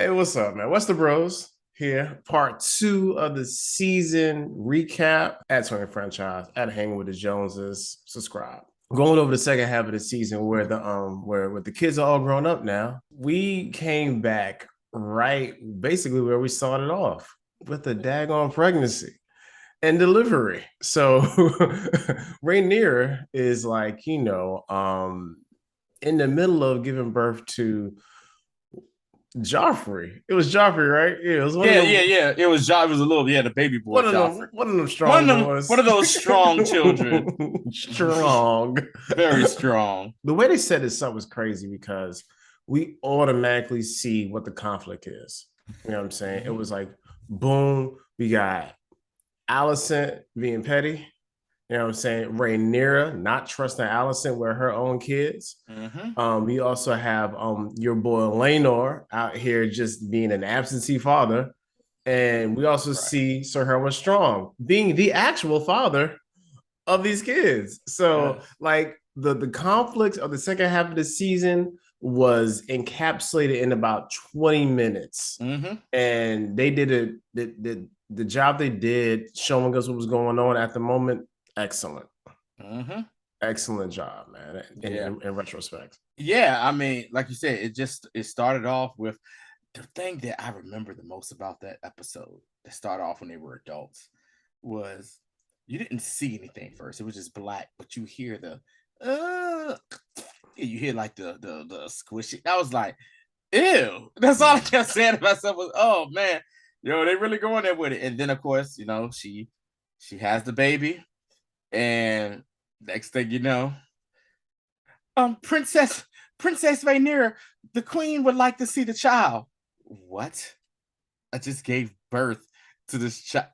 Hey, what's up, man? Westerbros here, part two of the season recap at 20 Franchise at Hanging with the Joneses. Subscribe. Going over the second half of the season where the kids are all grown up now. We came back right basically where we started off with the daggone pregnancy and delivery. So Rhaenyra is like, in the middle of giving birth to Joffrey. It was Joffrey, right? Yeah, it was one of them. Yeah. It was It was a little, the baby boy, Joffrey. One of them strong One boys. of those strong children. Strong. Very strong. The way they set this up was crazy because we automatically see what the conflict is. You know what I'm saying? It was like, boom, we got Allison being petty. You know what I'm saying? Rhaenyra not trusting Allison with her own kids. We also have your boy Laenor out here just being an absentee father. And we also see Sir Herman Strong being the actual father of these kids. So, like the conflict of the second half of the season was encapsulated in about 20 minutes. And they did it, the job they did showing us what was going on at the moment. Excellent. Excellent job, man. In retrospect. Yeah, I mean, like you said, it started off with the thing that I remember the most about that episode that started off when they were adults was you didn't see anything first. It was just black, but you hear you hear like the squishy. I was like, ew. That's all I kept saying to myself was, oh man, they really going there with it. And then of course, she has the baby, and next thing you know, Princess Rhaenyra, the queen would like to see the child. What? I just gave birth to this child.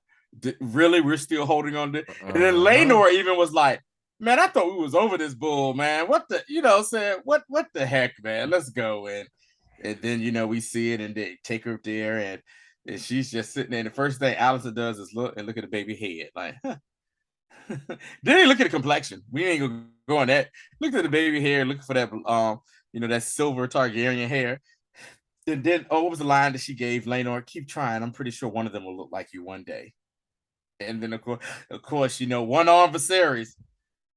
Really, we're still holding on to. And then Laenor even was like, "Man, I thought we was over this bull, man. What the, saying what the heck, man? Let's go." And then we see it, and they take her up there, and she's just sitting there. And the first thing Allison does is look at the baby head, like, huh. Then he look at the complexion. We ain't gonna go on that. Look at the baby hair, looking for that that silver Targaryen hair. And then what was the line that she gave Laenor? Keep trying. I'm pretty sure one of them will look like you one day. And then of course, one arm Viserys.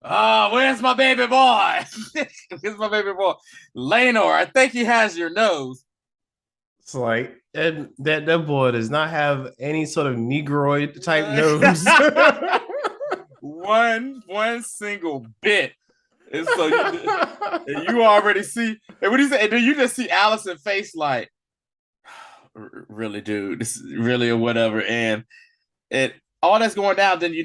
Oh, where's my baby boy? Where's my baby boy? Laenor, I think he has your nose. It's like that boy does not have any sort of negroid type nose. one single bit. And so you already see, and what he said, and then you just see Allison's face like, really, dude, this is really or whatever. And all that's going down, then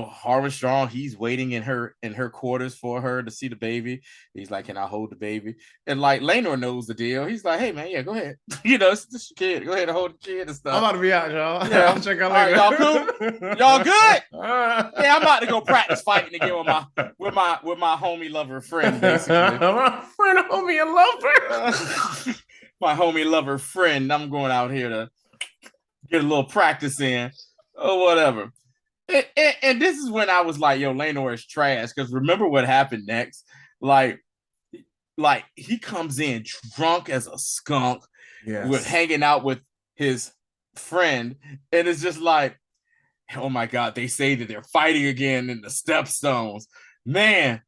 Harvard Strong, he's waiting in her quarters for her to see the baby. He's like, "Can I hold the baby?" And like Laenor knows the deal. He's like, "Hey man, yeah, go ahead. It's just your kid. Go ahead and hold the kid and stuff." I'm about to be out, y'all. Yeah, I'll check out later. All right, y'all cool? Y'all good? Yeah, I'm about to go practice fighting again with my homie lover friend, basically. My friend, homie, and lover. My homie lover friend. I'm going out here to get a little practice in or whatever. And this is when I was like, yo, Laenor is trash. Because remember what happened next? Like he comes in drunk as a skunk, with hanging out with his friend, and it's just like, oh my god, they say that they're fighting again in the Stepstones. Man,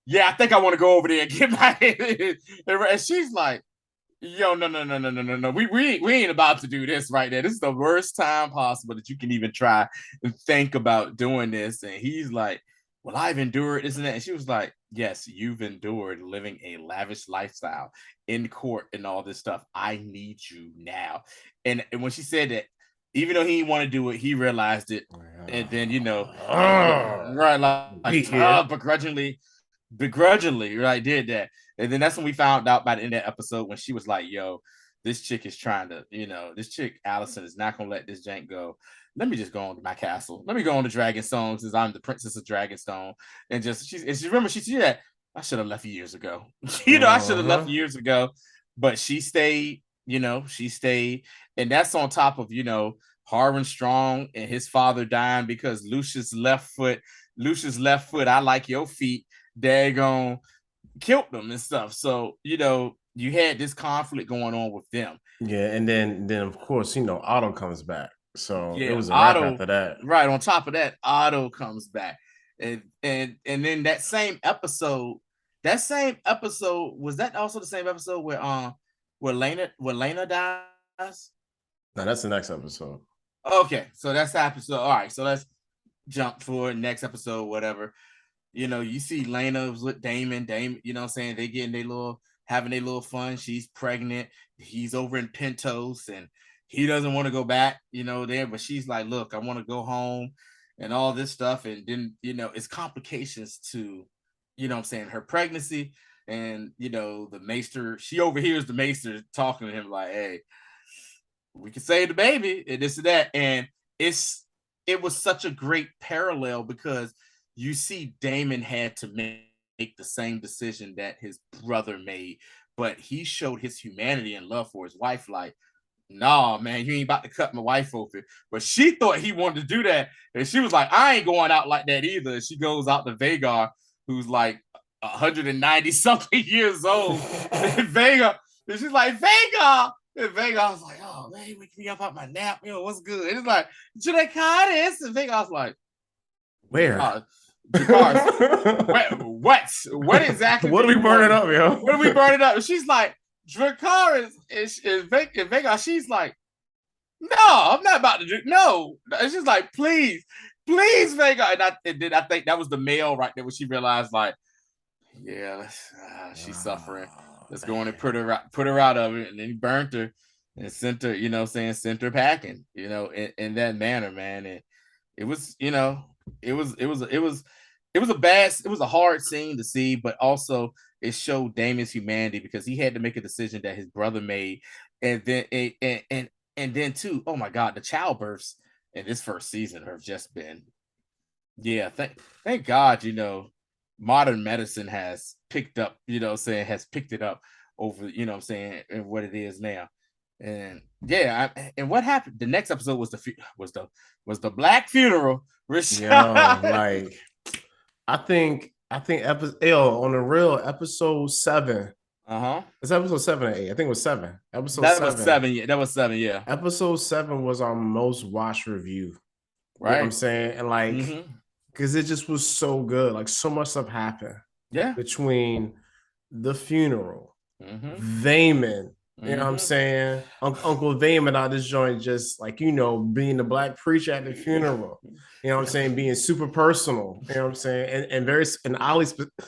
yeah, I think I want to go over there and get my and she's like, yo, no. We ain't about to do this right now. This is the worst time possible that you can even try and think about doing this. And he's like, well, I've endured, isn't it? And she was like, yes, you've endured living a lavish lifestyle in court and all this stuff. I need you now. And when she said that, even though he didn't want to do it, he realized it. And then, right, like begrudgingly, right, did that. And then that's when we found out by the end of that episode when she was like, yo, this chick is trying to, this chick, Allison, is not going to let this jank go. Let me just go on to my castle. Let me go on to Dragonstone since I'm the princess of Dragonstone. And she remember, she said that I should have left years ago. I should have left years ago. But she stayed, she stayed. And that's on top of, Harwin Strong and his father dying because Lucius' left foot, I like your feet, daggone, killed them and stuff. So, you had this conflict going on with them. Yeah, and then of course, Otto comes back. So it Yeah, was a wrap Otto. after that. Right on top of that, Otto comes back, and then that same episode was that also the same episode where Lena dies. Now that's the next episode. Okay, so that's the episode. All right, so let's jump forward next episode, whatever. You see Lena was with Damon, you know what I'm saying? They getting having their little fun. She's pregnant. He's over in Pentos and he doesn't want to go back, there, but she's like, look, I want to go home and all this stuff. And then, it's complications to, what I'm saying, her pregnancy. And, the maester, she overhears the maester talking to him like, hey, we can save the baby and this and that. And it was such a great parallel because you see Damon had to make the same decision that his brother made, but he showed his humanity and love for his wife. Like, nah, man, you ain't about to cut my wife open. But she thought he wanted to do that. And she was like, I ain't going out like that either. And she goes out to Vhagar, who's like 190 something years old. And she's like, Vhagar. And Vhagar was like, oh, man, wake me up out my nap. What's good? And it's like, Dracarys. And Vhagar's like, where? What exactly? What are we burning up, yo? What are we burning up? And she's like, Dracarys is Vhagar. She's like, no, I'm not about to drink. No. And she's like, please, Vhagar. And then I think that was the male right there when she realized, like, yeah, she's suffering. Let's go in and put her out of it. And then he burnt her and sent her, sent her packing, in that manner, man. And it was, it was a hard scene to see, but also it showed Damon's humanity because he had to make a decision that his brother made. And then and then too, oh my God, the childbirths in this first season have just been, thank God, modern medicine has picked up, has picked it up over, and what it is now. And and what happened? The next episode was the black funeral. Like I think on the real episode 7. It's episode 7 or 8. I think it was 7. That was 7. Yeah, that was 7. Yeah. Episode 7 was our most watched review. Right. You know what I'm saying? And like, because it just was so good. Like so much stuff happened. Yeah. Between the funeral, Damon, you know what I'm saying? Uncle Damon out this joint, just like, being the black preacher at the funeral, you know what I'm saying? Being super personal, you know what I'm saying? And very, and oddly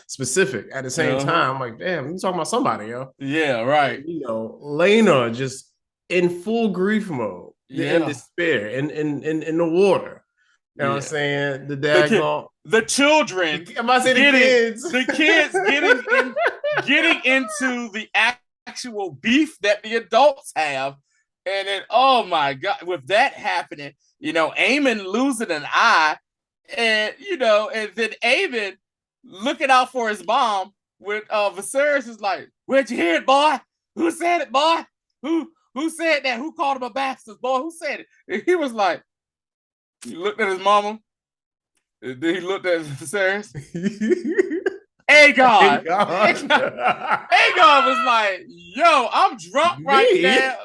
specific at the same time. I'm like, damn, you talking about somebody, yo. Yeah, right. Lena just in full grief mode, in despair, in the water. You know what I'm saying? The daggone, the children. I'm about to say the kids. The kids getting into the actual beef that the adults have. And then, oh my God, with that happening, Aemon losing an eye, and and then Aemon looking out for his mom with Viserys is like, where'd you hear it, boy? Who said it, boy? Who said that? Who called him a bastard, boy? Who said it? And he was like, he looked at his mama, and then he looked at Viserys. Aegon was like, yo, I'm drunk right now.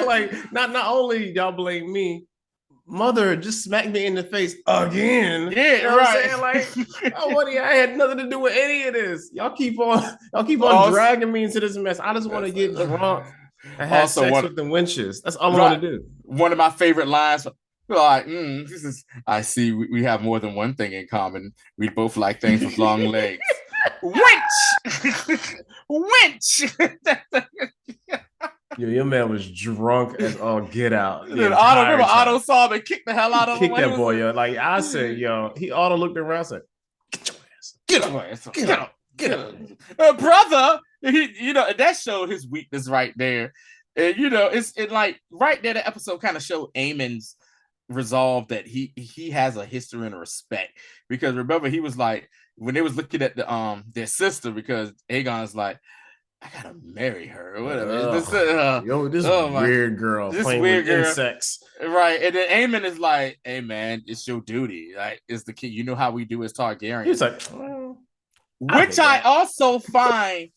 Like not only y'all blame me, mother just smacked me in the face again. Yeah, you know right. What I'm saying? Like, I had nothing to do with any of this. Y'all keep on dragging me into this mess. I just want to get drunk and have sex with the wenches. That's all I want to do. One of my favorite lines. Like, this is. I see. We have more than one thing in common. We both like things with long legs. Winch. Yo, your man was drunk as all get out. Otto saw him and kicked the hell out of him. Kicked that boy, yo. Like I said, yo, Otto looked around and said, "Get your ass, get up, brother." That showed his weakness right there. And it's like right there. The episode kind of showed Aemon's resolve that he has a history and a respect, because remember he was like, when they was looking at their sister, because Aegon's like, I gotta marry her or whatever. This weird girl playing with insects, right? And then Aemon is like, hey man, it's your duty, like it's the kid, how we do as Targaryen. He's like, which I also find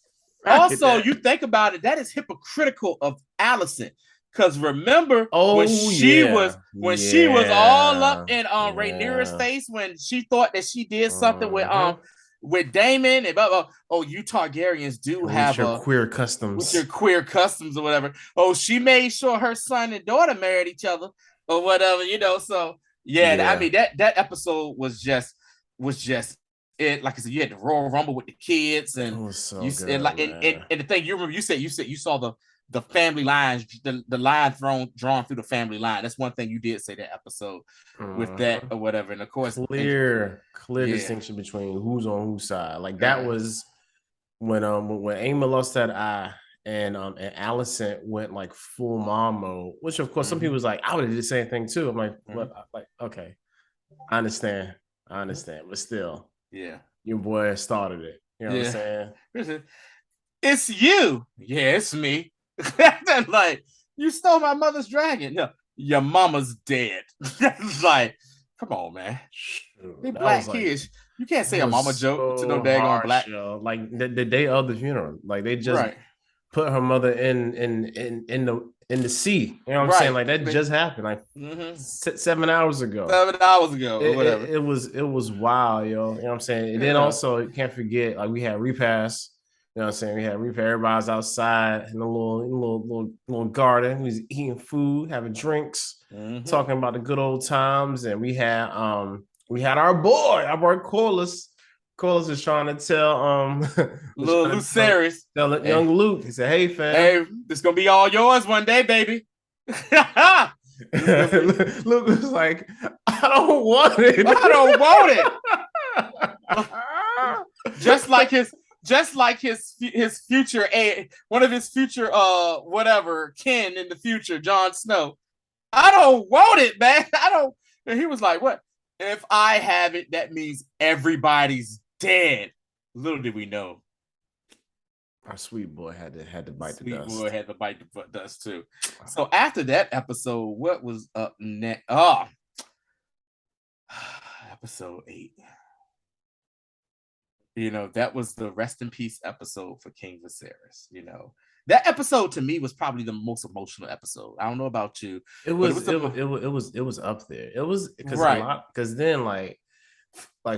Also, you think about it, that is hypocritical of Allison. Because remember Oh yeah, when she was all up in Rhaenyra's yeah. face when she thought that she did something Mm-hmm. with Daemon and blah, blah, oh, you Targaryens do With have your a queer with your customs. queer customs or whatever. Oh, she made sure her son and daughter married each other or whatever, So yeah, I Yeah, mean that episode was just it. Like I said, you had the Royal Rumble with the kids, it and was so you and good, like man. and the thing you remember, you said you saw the family lines, the line drawn through the family line. That's one thing you did say that episode with that Mm-hmm. or whatever. And of course, Clear yeah, distinction between who's on whose side. Like that uh, was when Amy lost that eye and Allison went like full mom mode, which of course some people was like, I would have did the same thing too. I'm like, what? Like, okay, I understand, but still, yeah, your boy started it. You know what I'm yeah. saying? It's you. Yeah, it's me. Like, you stole my mother's dragon. No, your mama's dead. Like, come on, man. They That was black like kids. You can't that say a mama was joke to no so daggone harsh, black. yo. Like the day of the funeral, like they just Right. put her mother in the sea. You know what I'm saying? Right. Like that just happened like Mm-hmm. 7 hours ago. 7 hours ago or It, whatever. it, it was it was wild, yo. You know what I'm saying? And then Yeah. also you can't forget, like we had repass. You know what I'm saying? We had repass. Everybody's outside in a little garden. We was eating food, having drinks, Mm-hmm. talking about the good old times. And we had our boy Corliss. Corliss is trying to tell was Little trying to tell, Lucerys. tell Hey, young Luke. He said, "Hey fam." hey, this gonna be all yours one day, baby. This gonna be. Luke was like, "I don't want it." I don't want it. just like his future one of his future whatever kin in the future, Jon Snow. I don't want it, man. I don't. And he was like, "What? If I have it, that means everybody's dead." Little did we know, Our sweet boy had to bite the Sweet Boy dust. had to bite the dust too. So after that episode, what was up next? Oh, episode 8. That was the rest in peace episode for King Viserys. That episode to me was probably the most emotional episode. I don't know about you, It but it was was it was it was it was it was up there. It was right. because then like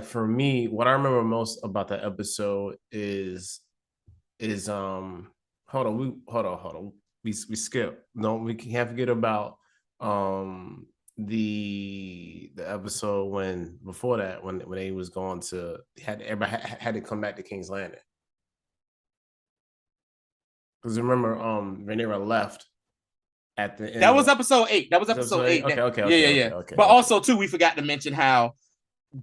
for me, what I remember most about that episode is hold on. We skip. No, we can't forget about the episode when before that when they was going to everybody had to come back to King's Landing. Because remember, Rhaenyra left at the end That of was episode 8. That was episode 8. Okay, okay, Yeah, okay, yeah, okay, yeah. okay, But okay. also too, we forgot to mention how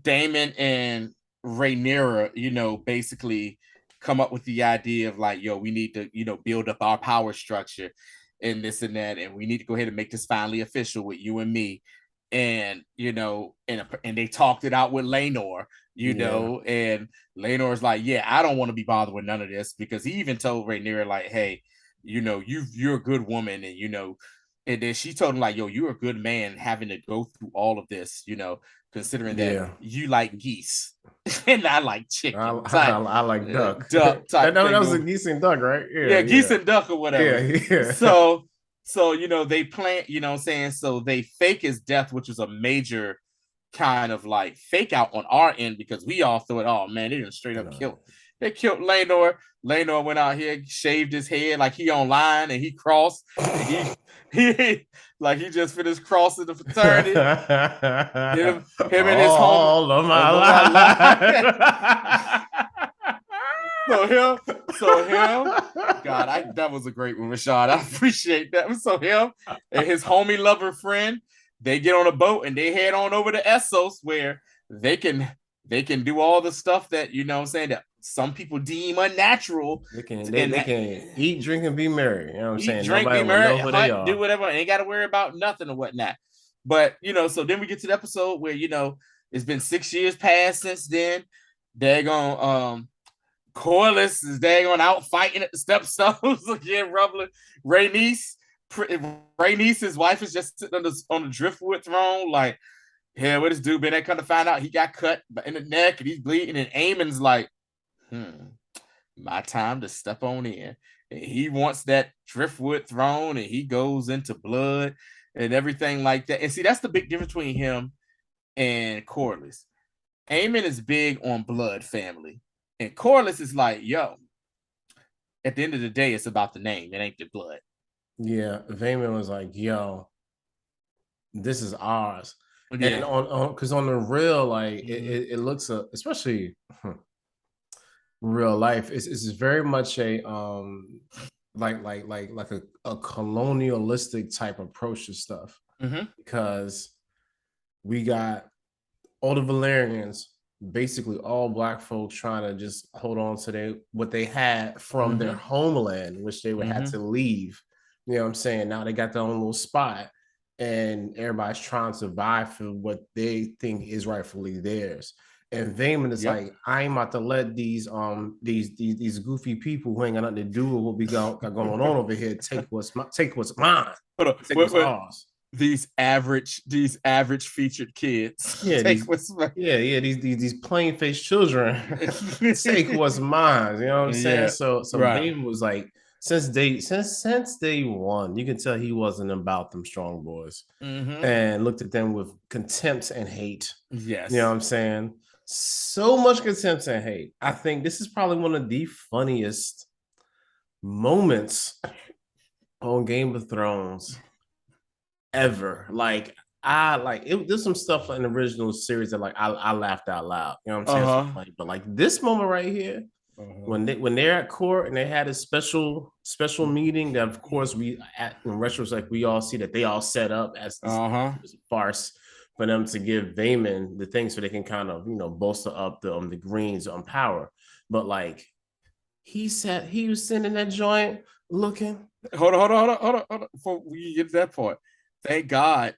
Daemon and Rhaenyra, basically come up with the idea of like, yo, we need to, build up our power structure and this and that, and we need to go ahead and make this finally official with you and me. And and they talked it out with Laenor, Yeah, and Laenor's like, yeah, I don't want to be bothered with none of this, because he even told Rhaenyra like, hey, you're a good woman, and and then she told him like, yo, you're a good man having to go through all of this, considering that yeah. you like geese and I like chicken I like duck. duck type That thing. was a geese and duck, right? Yeah, geese Yeah, and duck or yeah, whatever. yeah. So they plan, what I'm saying? So they fake his death, which was a major kind of like fake out on our end, because we all thought, oh man, they didn't straight up No. kill. They killed Laenor. Laenor went out here, shaved his head like he online, and he crossed. And he like he just finished crossing the fraternity. Him and his homie. All of my life. So him, God, that was a great one, Rashad. I appreciate that. So him and his homie lover friend, they get on a boat and they head on over to Essos, where they can do all the stuff that what I'm saying, that some people deem unnatural. They can eat, drink, and be merry. You know what I'm saying? Drink, Nobody be will know merry, who they are. do whatever. Ain't got to worry about nothing or whatnot. But so then we get to the episode where it's been 6 years past since then. They're gonna Corliss is daggone out fighting at the stepstones again, rumbling. Rhaenys, his wife, is just sitting on the driftwood throne, like, yeah, what this dude been? They come to find out he got cut in the neck and he's bleeding, and Aemon's like, my time to step on in. And he wants that driftwood throne, and he goes into blood and everything like that. And see, that's the big difference between him and Corlys. Aemon is big on blood family, and Corlys is like, yo, at the end of the day, it's about the name. It ain't the blood. Yeah, Vayman was like, yo, this is ours. Yeah. And on because on the real, like it looks especially real life, it's very much a like a colonialistic type approach to stuff. Because we got all the Valerians, basically all black folks trying to just hold on to what they had from their homeland, which they would have to leave. You know what I'm saying? Now they got their own little spot, and everybody's trying to vie for what they think is rightfully theirs. And Vayman is like, I ain't about to let these goofy people who ain't got nothing to do with what we got going on over here take what's mine. Take what's ours. These average featured kids. Yeah, these plain faced children take what's mine. You know what I'm saying? So Vayman was like, since day one, you can tell he wasn't about them strong boys, and looked at them with contempt and hate. Yes, you know what I'm saying? So much contempt and hate. I think this is probably one of the funniest moments on Game of Thrones ever. Like there's some stuff in the original series that like I laughed out loud. You know what I'm saying? So funny. But like this moment right here, when they're at court and they had a special meeting that of course in retrospect we all see that they all set up as a farce for them to give Vayman the thing so they can kind of bolster up the Greens on power. But like he was sitting in that joint looking. Hold on. Before we get to that part, thank God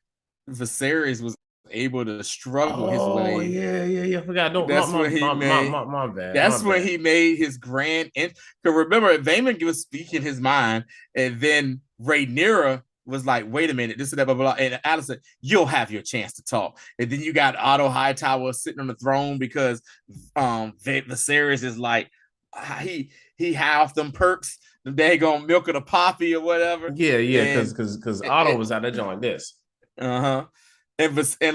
Viserys was able to struggle his way. Oh yeah. I forgot. My bad. That's when he made his grand. Because remember, Vayman was speaking his mind, and then Rhaenyra was like, "Wait a minute, this and that, blah blah." And Alicent, you'll have your chance to talk. And then you got Otto Hightower sitting on the throne because Viserys is like, he have them perks. They gonna milk of the poppy or whatever. Yeah, because Otto was out there doing like this. And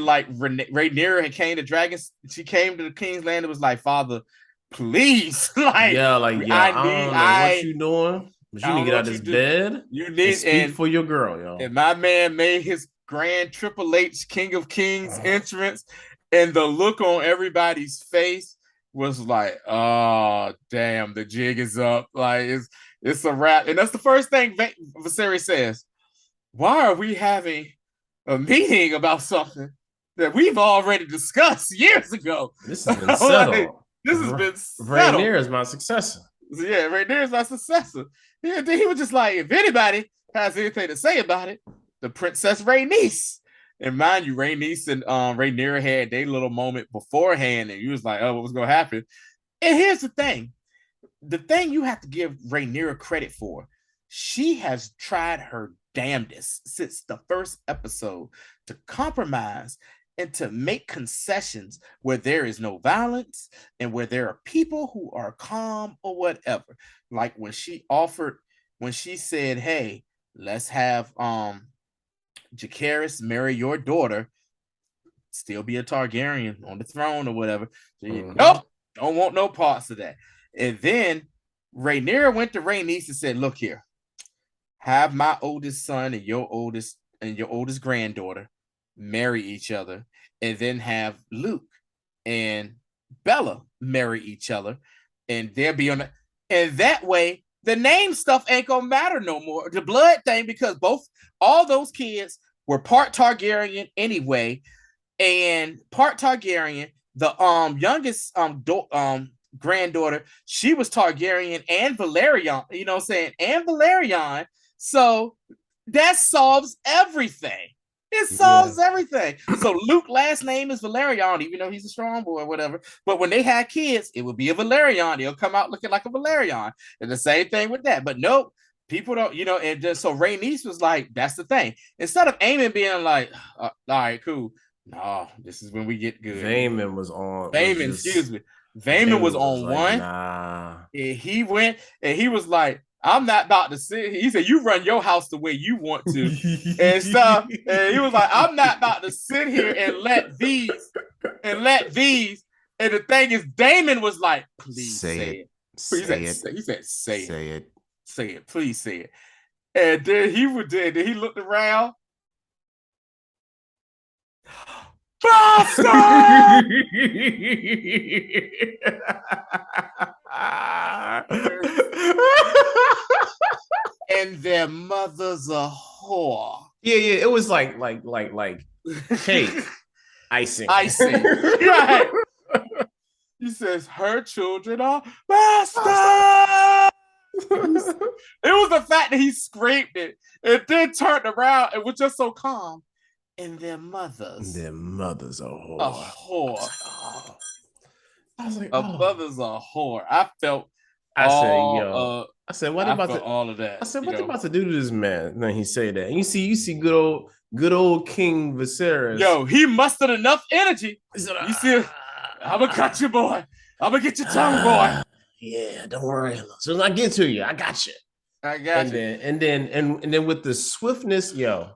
like Rhaenyra had came to Dragons. She came to the King's Land and was like, "Father, please, I don't know what you doing, but you need to get out of this bed. You need and speak for your girl, yo." And my man made his grand Triple H King of Kings entrance, and the look on everybody's face was like, "Oh, damn, the jig is up. Like it's a wrap." And that's the first thing Viserys says. Why are we having a meeting about something that we've already discussed years ago? This has been settled. This has been settled. Rhaenyra is my successor. Yeah, Rhaenyra is my successor. He was just like, if anybody has anything to say about it, the Princess Rhaenys. And mind you, Rhaenys and Rhaenyra had their little moment beforehand, and you was like, oh, what was going to happen? And here's the thing. The thing you have to give Rhaenyra credit for, she has tried her damnedest since the first episode to compromise and to make concessions where there is no violence and where there are people who are calm or whatever. Like when she said, hey, let's have Jacaerys marry your daughter, still be a Targaryen on the throne or whatever. Nope, don't want no parts of that. And then Rhaenyra went to Rhaenys and said, look here, have my oldest son and your oldest granddaughter marry each other, and then have Luke and Bella marry each other, and they'll be on and that way the name stuff ain't gonna matter no more. The blood thing, because all those kids were part Targaryen anyway, and part Targaryen. The youngest granddaughter, she was Targaryen and Valerian, you know what I'm saying, and Valerian. So that solves everything. It solves everything. So Luke's last name is Valerian, even though he's a strong boy or whatever. But when they had kids, it would be a Valerian. They'll come out looking like a Valerian. And the same thing with that. But nope, people don't, and just so Rhaenys was like, that's the thing. Instead of Aemon being like, all right, cool. No, this is when we get good. Vayman was on. Excuse me. Daemon was was on like, one, nah. and he went and he was like, I'm not about to sit. He said, you run your house the way you want to and stuff. And he was like, I'm not about to sit here and let these. And the thing is, Daemon was like, please say it. Say it. He said, say it. Say it. Say it. Please say it. And then he looked around. Bastard! And their mother's a whore. Yeah, it was like cake icing. Right. He says her children are bastards. It was the fact that he screamed it and then turned around and was just so calm. And their mother's a whore. A whore. Oh. I was like, a mother's a whore. I felt. I said, what about all of that? I said, what they about to do to this man? And then he said that. And you see good old King Viserys. Yo, he mustered enough energy. You see, I'm gonna cut you, boy. I'm gonna get your tongue, boy. Yeah, don't worry. As soon as I get to you, I got you. And then with the swiftness, Aemon,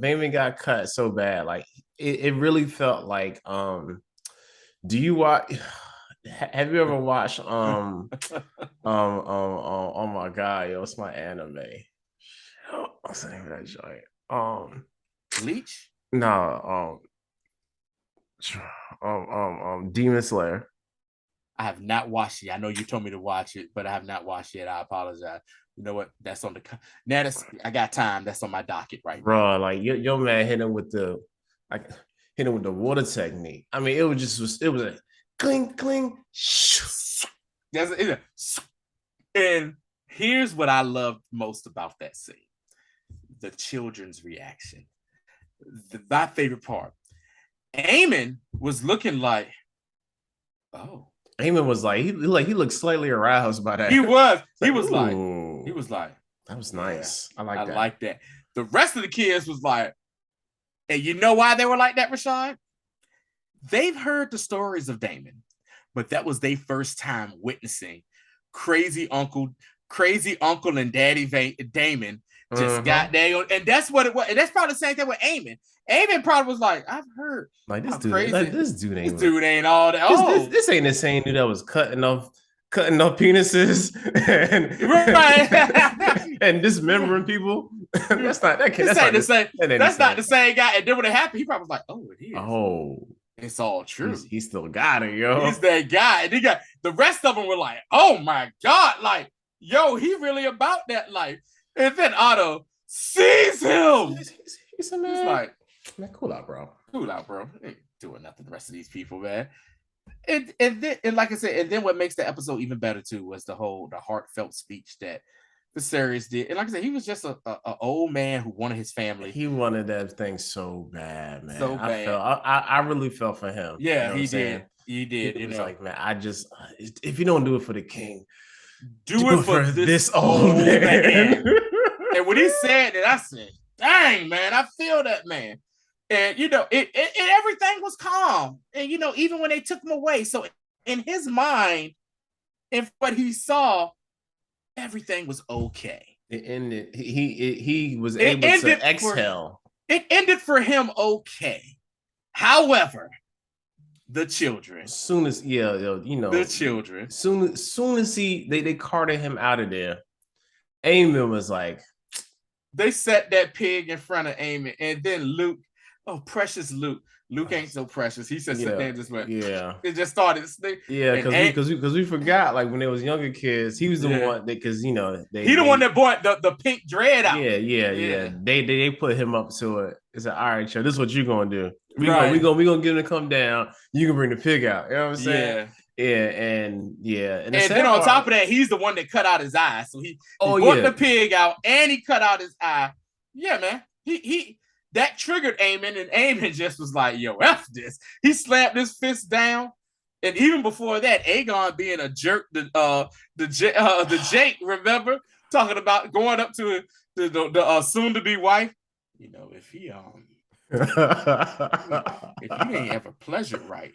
Aemon got cut so bad. Like it really felt like do you watch? Have you ever watched oh my god, it's my anime. What's the name of that joint? Bleach? No, Demon Slayer. I have not watched it. I know you told me to watch it, but I have not watched it. I apologize. You know what? That's on the I got time. That's on my docket right now. Bro, like your man hit him with the water technique. I mean, it was a cling cling. And here's what I loved most about that scene: the children's reaction. My favorite part. Aemon was looking like, oh. Aemon was like he looked slightly aroused by that. He was like, that was nice. Yeah, I like that. The rest of the kids was like, and you know why they were like that, Rashad? They've heard the stories of Daemon, but that was their first time witnessing crazy uncle and daddy Daemon just got there. And that's what it was. And that's probably the same thing with Aemon. Aemon probably was like, I've heard. Like this dude ain't all that. This ain't the same dude that was cutting off penises and dismembering people. That's not the same guy. And then when it happened, he probably was like, oh, it is. Oh. It's all true. He still got it, yo. He's that guy. And the rest of them were like, oh my God, like, yo, he really about that life. And then Otto sees him. He's like, man, cool out, bro. Ain't doing nothing the rest of these people, man. And like I said, and then what makes the episode even better too was the heartfelt speech that Viserys did. And like I said, he was just a old man who wanted his family. He wanted that thing so bad, man. So bad. I really felt for him. Yeah, he did. He did. He was like, man, if you don't do it for the king, do it for this old man. And when he said that, I said, dang, man, I feel that, man. And, everything was calm. And, even when they took him away. So in his mind, and what he saw, everything was okay. It ended. He was able to exhale. It ended for him okay. However, the children. Soon as the children. Soon as they carted him out of there, Aemon was like, they set that pig in front of Aemon, and then Luke. Oh, precious Luke. Luke ain't so precious. He said something just went. Yeah. It just started. Yeah, because we forgot, like when they was younger kids, he was the one that because he the one that bought the pink dread out. Yeah. They put him up to it. It's like, all right, Joe, this is what you're gonna do. We gonna get him to come down. You can bring the pig out. You know what I'm saying? And then on top of that, he's the one that cut out his eye. So he brought the pig out and he cut out his eye. Yeah, man. He that triggered Aemon, and Aemon just was like, yo, F this. He slapped his fist down. And even before that, Aegon being a jerk, the Jake, remember? Talking about going up to the soon-to-be wife. If he If you ain't ever pleasured right,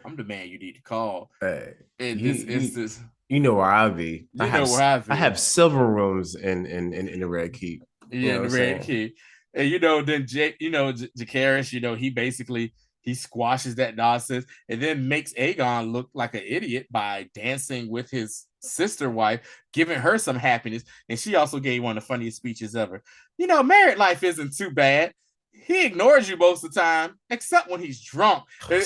I'm the man you need to call Hey, in you this you instance. you know where I be. You know where I I be. have silver rooms in the Red Keep. You Yeah, know what in I'm the Red saying? Kid. And then Jake, Jacaerys, he basically he squashes that nonsense and then makes Aegon look like an idiot by dancing with his sister wife, giving her some happiness. And she also gave one of the funniest speeches ever. Married life isn't too bad. He ignores you most of the time, except when he's drunk. And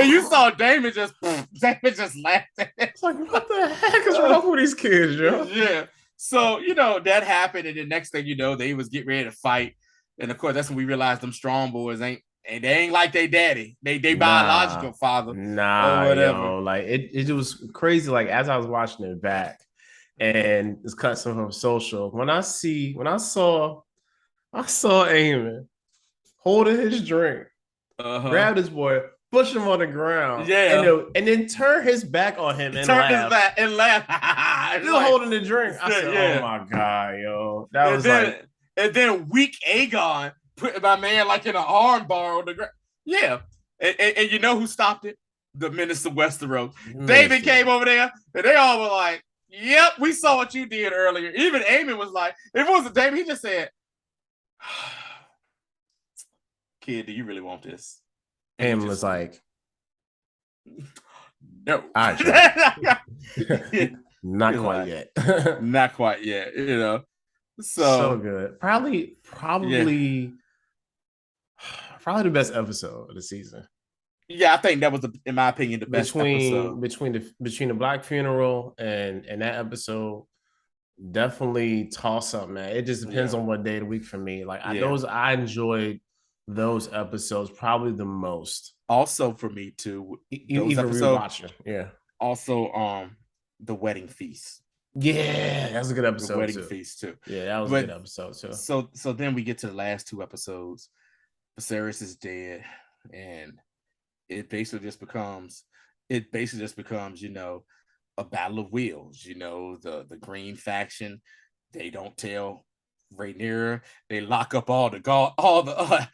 you saw Damon just laughed at it. It's like, what the heck is wrong with these kids, yo? Yeah. So, that happened. And the next thing you know, they was getting ready to fight. And of course, that's when we realized them strong boys they ain't like they daddy. They biological father or whatever. Yo. Like it was crazy. Like as I was watching it back and it's cut some from social. I saw Eamon holding his drink, Uh-huh. grabbed his boy, push him on the ground, Yeah. and then turn his back on him and Turned his laugh. back and laughed. Still holding the drink. I said, "Oh Yeah. my god, yo!" That And was like, then weak Aegon put my man like in an arm bar on the ground. Yeah. And you know who stopped it? The Minister Westerbros. David came over there and they all were like, "Yep, we saw what you did earlier." Even Aemon was like, if it wasn't David, he just said, "Kid, do you really want this?" And Eamon was like, "No." "All right, not quite yet." Not quite yet, So good. Probably yeah. probably the best episode of the season. Yeah, I think that was, in my opinion, the best episode. Between the Black funeral and that episode, definitely toss up, man. It just depends on what day of the week for me. Like I enjoyed those episodes probably the most. Also for me too, those Even episodes. rewatching, yeah. Also, the wedding feast. Yeah, that's a good episode. The wedding too. feast too. Yeah, that was a good episode too. So then we get to the last two episodes. Viserys is dead, and it basically just becomes, a battle of wheels. The green faction, they don't tell Rhaenyra. They lock up all the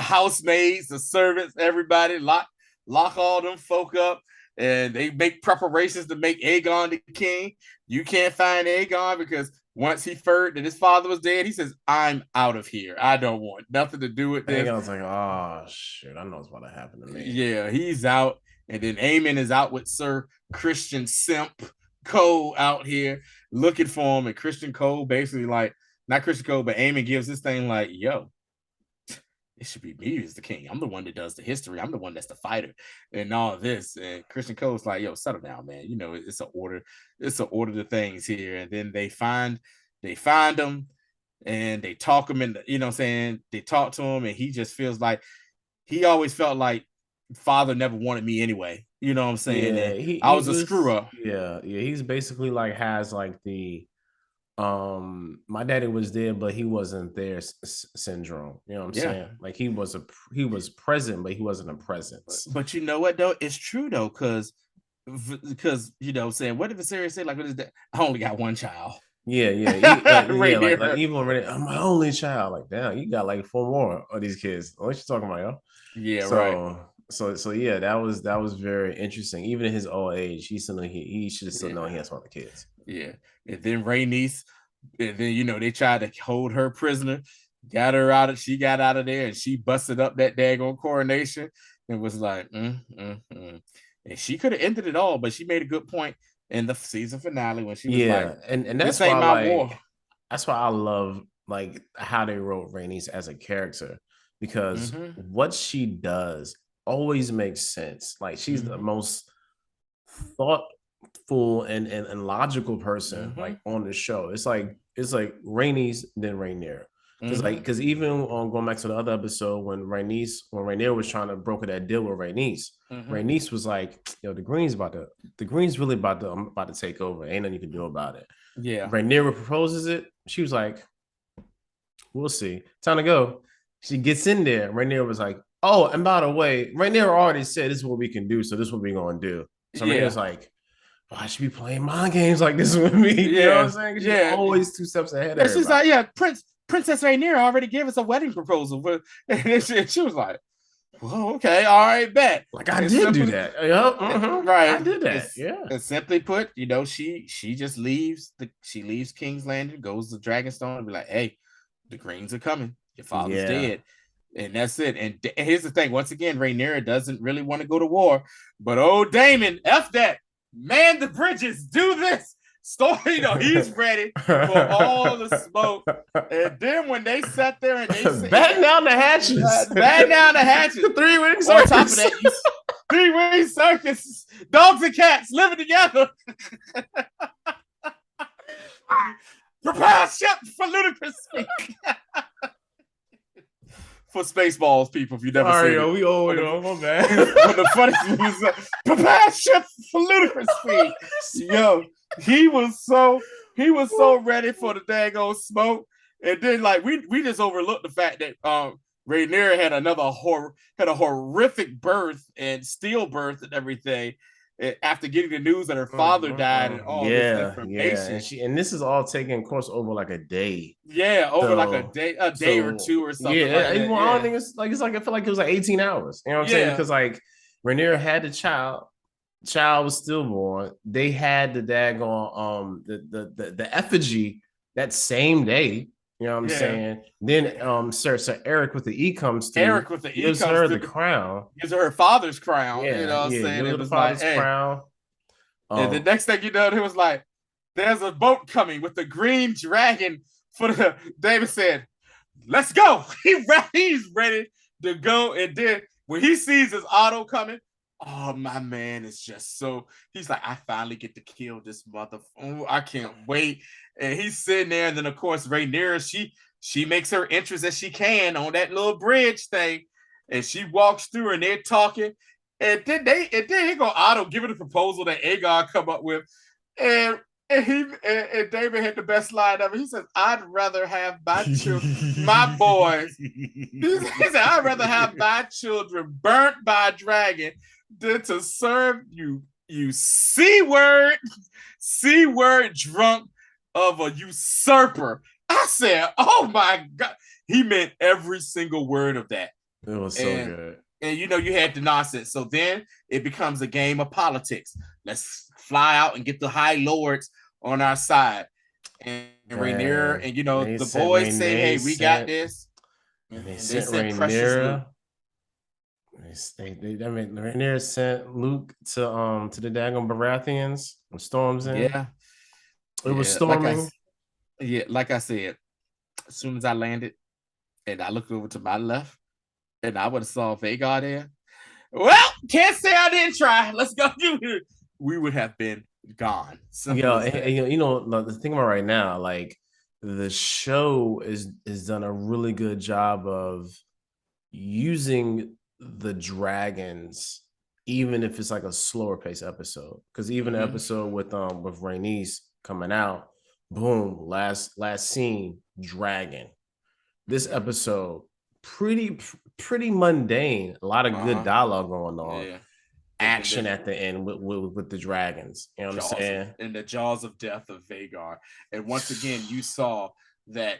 housemaids, the servants, everybody lock all them folk up, and they make preparations to make Aegon the king. You can't find Aegon because once he heard that his father was dead, he says, "I'm out of here. I don't want nothing to do with this." Aegon's like, "Oh shit, I know what's about to happen to me." Yeah, he's out. And then Aemon is out with Sir Christian Simp Cole out here looking for him. And Christian Cole basically like, not Christian Cole, but Aemon gives this thing like, "Yo, it should be me as the king. I'm the one that does the history. I'm the one that's the fighter and all of this." And Christian Cole's like, "Yo, settle down, man. It's an order. It's an order to things here." And then they find him and they talk him in, what I'm saying? They talk to him and he just feels like he always felt like father never wanted me anyway. You know what I'm saying? Yeah, And I was a screw up. Yeah, he's basically like has like the my daddy was there but he wasn't there syndrome. You know what I'm saying? Like he was present but he wasn't a presence. But you know what though? It's true though, because saying, what did Viserys say? Like, what is that? I only got one child. Yeah, like even already, I'm my only child. Like, damn, you got like 4 more of these kids. What you talking about, yo? Yeah, right. So yeah, that was very interesting. Even in his old age, he should have still known he has one of the kids. Yeah, and then Rhaenys, and then they tried to hold her prisoner, got her out. She got out of there, and she busted up that daggone coronation, and was like, and she could have ended it all, but she made a good point in the season finale when she was like, and that's "This ain't my war." That's why I love like how they wrote Rhaenys as a character, because what she does always makes sense. Like she's the most thoughtful and logical person like on the show. It's like Rhaenys then Rhaenyra. Because even on going back to the other episode when Rhaenyra was trying to broker that deal with Rhaenys, Rhaenys was like, "Yo, the Green's really about to take over. Ain't nothing you can do about it." Yeah. Rhaenyra proposes it. She was like, "We'll see. Time to go." She gets in there. Rhaenyra was like, "Oh, and by the way, Rhaenyra already said this is what we can do, so this is what we're gonna do." So Rhaenyra's like, "I should be playing mind games like this with me." You know what I'm saying? She's always 2 steps ahead of She's like, "Yeah, Prince Princess Rhaenyra already gave us a wedding proposal. And she was like, well, okay, all right, bet. Like I did do that. Yep, right. I did that. Yeah. And simply put, she just leaves King's Landing, goes to Dragonstone, and be like, hey, the Greens are coming. Your father's dead. And that's it. And here's the thing. Once again, Rhaenyra doesn't really want to go to war. But Daemon, F that. Man the bridges. Do this. He's ready for all the smoke. And then when they sat there and they said, batten down the hatches. Batten down the hatches. The three-wing circus. On top of that, three-wing circus. Dogs and cats living together. Prepare ship for ludicrous speak. For Spaceballs, people, if you never seen it. We old, my bad. One of the funniest movies, prepare ship for ludicrous speed. Yo, he was so ready for the daggone smoke. And then we just overlooked the fact that Rhaenyra had a horrific birth and stillbirth and everything. After getting the news that her father died and all this information. And this is all taking course over like a day. Yeah, over like a day or two or something. Yeah, I don't think it's like I feel like it was like 18 hours. You know what I'm saying? Because like Rhaenyra had the child was stillborn. They had the daggone the effigy that same day. You know what I'm saying? Then Sir Eric with the E comes through. Eric with the E gives her the crown. Gives her father's crown. You know what I'm saying? It was father's crown. And the next thing you know, it was like, there's a boat coming with the green dragon David said, let's go. He's ready to go. And then when he sees his auto coming, oh, my man is just he's like, I finally get to kill this motherfucker. I can't wait. And he's sitting there. And then, of course, Rhaenyra, she makes her entrance as she can on that little bridge thing. And she walks through and they're talking. And then he go Otto give it a proposal that Aegon come up with. And David had the best line ever. He says, I'd rather have my children, my boys. He said, I'd rather have my children burnt by a dragon than to serve you C-word drunk of a usurper. I said, oh my God. He meant every single word of that. It was so good. And you had the nonsense. So then it becomes a game of politics. Let's fly out and get the high lords on our side. And Rhaenyra and the boys say, hey, we got this. And they sent Rhaenyra. Rhaenyra sent Luke to the daggone Baratheons and storms in. Yeah. It was storming. Like I said, as soon as I landed and I looked over to my left and I would have saw Vhagar there. Well, can't say I didn't try. Let's go. We would have been gone. The thing about right now, like the show is done a really good job of using the dragons, even if it's like a slower pace episode. Because even the episode with Rhaenys coming out, boom, last scene, dragon. This episode, pretty mundane. A lot of good dialogue going on. Yeah. Action at the end with the dragons. You know what I'm saying? In the jaws of death of Vhagar. And once again, you saw what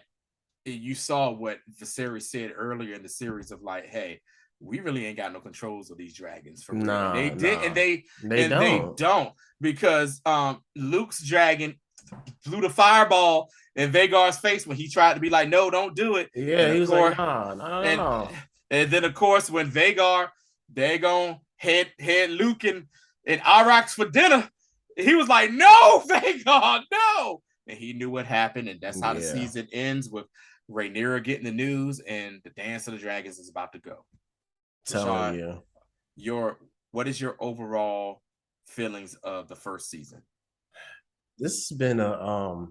Viserys said earlier in the series of like, hey, we really ain't got no controls of these dragons for real. They don't because Luke's dragon blew the fireball in Vhagar's face when he tried to be like, no, don't do it. Yeah, he was like, no. And then of course when Vhagar, they're gonna head Luke and Arax for dinner, he was like, no, Vhagar, no. And he knew what happened, and that's how the season ends with Rhaenyra getting the news, and the Dance of the Dragons is about to go. Telling you, what is your overall feelings of the first season? This has been a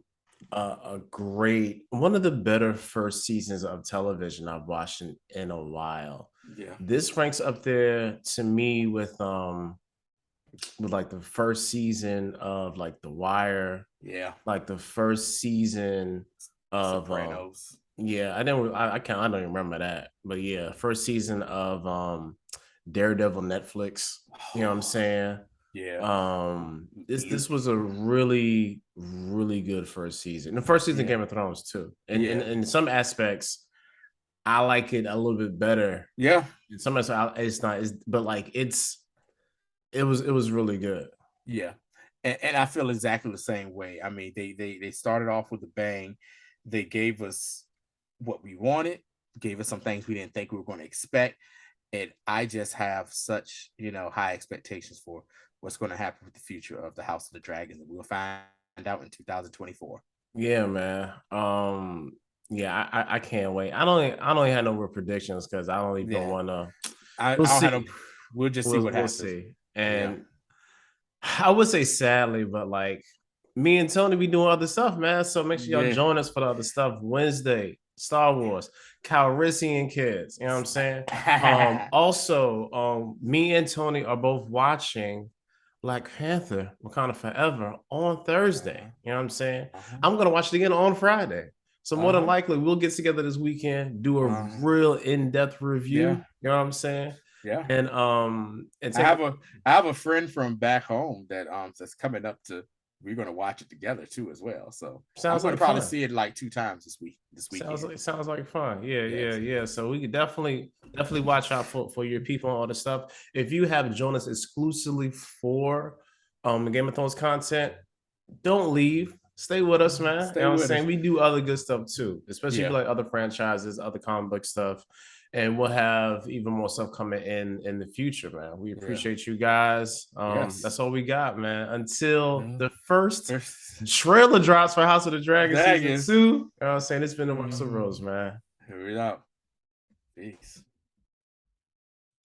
great, one of the better first seasons of television I've watched in a while. Yeah, this ranks up there to me with like the first season of like The Wire. Yeah, like the first season of Sopranos. I don't remember that, but yeah, first season of Daredevil Netflix. You know what I'm saying? Yeah. This was a really really good first season. The first season of Yeah. Game of Thrones too, and Yeah. in some aspects, I like it a little bit better. Yeah. In some aspects, it's not. But like it was really good. Yeah. And I feel exactly the same way. I mean, they started off with a bang. They gave us what we wanted, gave us some things we didn't think we were going to expect. And I just have such, high expectations for what's going to happen with the future of the House of the Dragon. And we'll find out in 2024. Yeah, man. Yeah, I can't wait. I don't have no real predictions because I don't even Yeah. want to. I We'll don't have no, see. we'll just see We'll what we'll happens. see. Yeah. And I would say sadly, but like me and Tony be doing other stuff, man. So make sure y'all Yeah. join us for the other stuff. Wednesday, Star Wars, Calrissian Kids. You know what I'm saying? Also, me and Tony are both watching Black Panther, Wakanda Forever on Thursday. You know what I'm saying? Uh-huh. I'm gonna watch it again on Friday. So more than Uh-huh. likely, we'll get together this weekend, do a Uh, real in-depth review. yeah. You know what I'm saying? Yeah. And I take have a I have a friend from back home that's coming up to we're gonna watch it together too as well. So I'm sounds gonna like probably fun. see it like 2 times this Sounds weekend. like sounds like fun. Yeah, yeah, Yes. yeah. So we could definitely watch out for your people and all this stuff. If you have joined us exclusively for the Game of Thrones content, don't leave. Stay with us, man. You Stay know what I'm with us. saying? We do other good stuff too, especially if Yeah. you like other franchises, other comic book stuff. And we'll have even more stuff coming in the future, man. We Yeah. appreciate you guys. Yes. That's all we got, man. Until Yeah. the first trailer drops for House of the Dragon season Dragons. 2. You know what I'm saying? It's been the Westerbros, Mhm. man. Here we go. Peace.